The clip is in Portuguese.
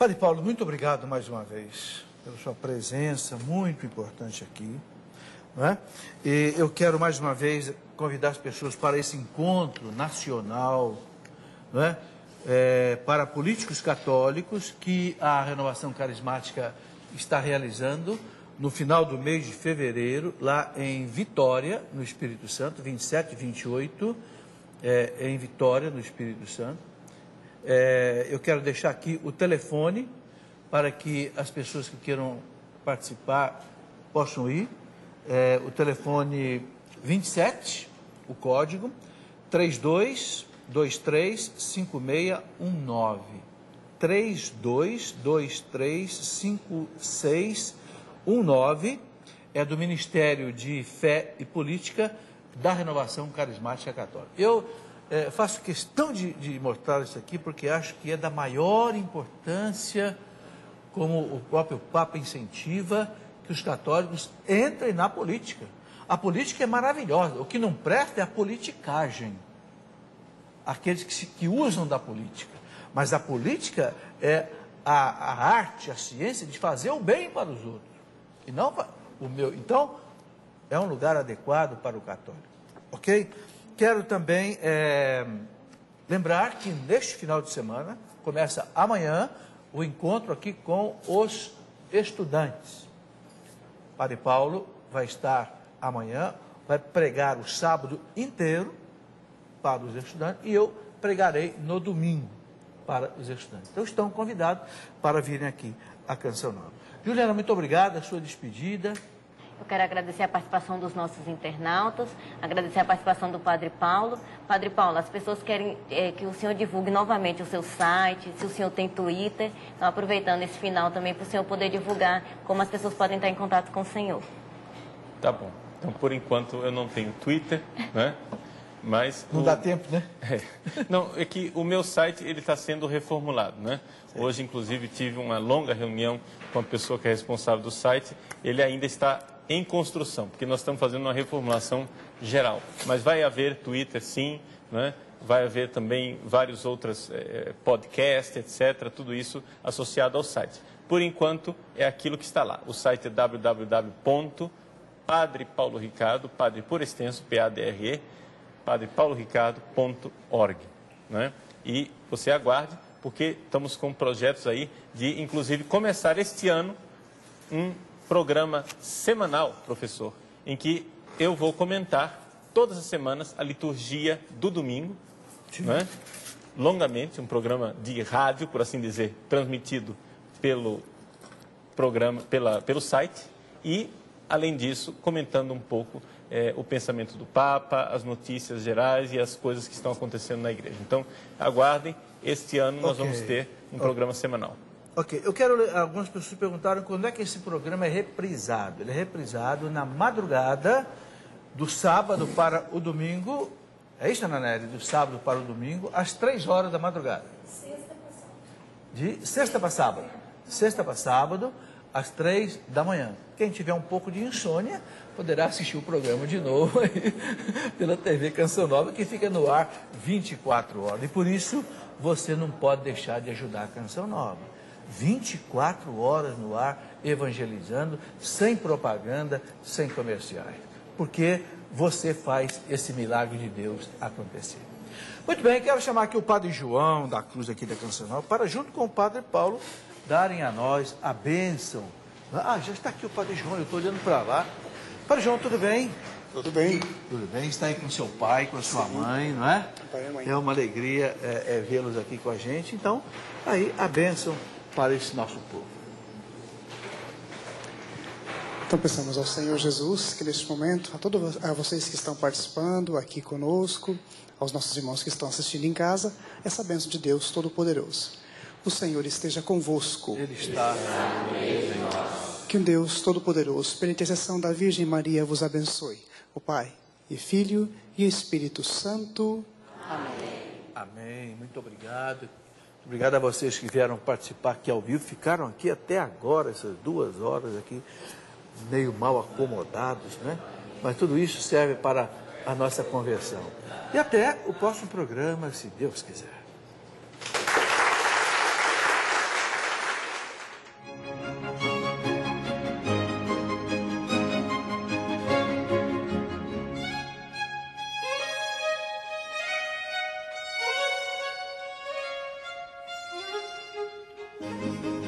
Padre Paulo, muito obrigado mais uma vez pela sua presença, muito importante aqui. Não é? E eu quero mais uma vez convidar as pessoas para esse encontro nacional, não é? Para políticos católicos que a Renovação Carismática está realizando no final do mês de fevereiro, lá em Vitória, no Espírito Santo, 27 e 28, em Vitória, no Espírito Santo. Eu quero deixar aqui o telefone para que as pessoas que queiram participar possam ir. O telefone 27, o código 32235619. 32235619 é do Ministério de Fé e Política da Renovação Carismática Católica. Eu faço questão de mostrar isso aqui porque acho que é da maior importância, como o próprio Papa incentiva, que os católicos entrem na política. A política é maravilhosa, o que não presta é a politicagem. Aqueles que usam da política. Mas a política é a arte, a ciência de fazer o bem para os outros. E não para o meu. Então, é um lugar adequado para o católico. Ok? Quero também lembrar que neste final de semana, começa amanhã, o encontro aqui com os estudantes. Padre Paulo vai estar amanhã, vai pregar o sábado inteiro para os estudantes e eu pregarei no domingo para os estudantes. Então estão convidados para virem aqui à Canção Nova. Juliana, muito obrigada, a sua despedida. Eu quero agradecer a participação dos nossos internautas, agradecer a participação do Padre Paulo. Padre Paulo, as pessoas querem que o senhor divulgue novamente o seu site, se o senhor tem Twitter. Então, aproveitando esse final também para o senhor poder divulgar como as pessoas podem estar em contato com o senhor. Tá bom. Então, por enquanto, eu não tenho Twitter, né? Mas não dá tempo, né? Não, é que o meu site ele está sendo reformulado, né? Sim. Hoje, inclusive, tive uma longa reunião com a pessoa que é responsável do site. Ele ainda está em construção, porque nós estamos fazendo uma reformulação geral. Mas vai haver Twitter, sim, né? Vai haver também vários outros podcasts, etc. Tudo isso associado ao site. Por enquanto, é aquilo que está lá. O site é www.padrepauloricardo, padre por extenso, P-A-D-R-E, padrepauloricardo.org, né? E você aguarde, porque estamos com projetos aí de, inclusive, começar este ano um programa semanal, professor, em que eu vou comentar todas as semanas a liturgia do domingo, né? Longamente, um programa de rádio, por assim dizer, transmitido pelo programa, pelo site e, além disso, comentando um pouco o pensamento do Papa, as notícias gerais e as coisas que estão acontecendo na igreja. Então, aguardem, este ano nós vamos ter um programa semanal. Ok, algumas pessoas perguntaram quando é que esse programa é reprisado. Ele é reprisado na madrugada do sábado para o domingo, é isso, Ana Nery? Do sábado para o domingo, às 3 horas da madrugada. Sexta para sábado. De sexta para sábado. Sexta para sábado, às 3 da manhã. Quem tiver um pouco de insônia, poderá assistir o programa de novo aí, pela TV Canção Nova, que fica no ar 24 horas. E por isso, você não pode deixar de ajudar a Canção Nova. 24 horas no ar, evangelizando, sem propaganda, sem comerciais. Porque você faz esse milagre de Deus acontecer. Muito bem, quero chamar aqui o Padre João da Cruz aqui da Canção Nova, para junto com o Padre Paulo, darem a nós a bênção. Ah, já está aqui o Padre João, eu estou olhando para lá. Padre João, tudo bem? Tudo bem. Tudo bem, está aí com seu pai, com a sua mãe, não é? Pai e mãe. É uma alegria vê-los aqui com a gente. Então, aí a bênção para esse nosso povo. Então peçamos ao Senhor Jesus que neste momento, a vocês que estão participando aqui conosco, aos nossos irmãos que estão assistindo em casa, essa bênção de Deus Todo-Poderoso. O Senhor esteja convosco. Ele está. Que um Deus Todo-Poderoso, pela intercessão da Virgem Maria, vos abençoe. O Pai, e Filho, e Espírito Santo. Amém. Amém. Muito obrigado. Obrigado a vocês que vieram participar aqui ao vivo. Ficaram aqui até agora, essas 2 horas aqui, meio mal acomodados, né? Mas tudo isso serve para a nossa conversão. E até o próximo programa, se Deus quiser. Deus.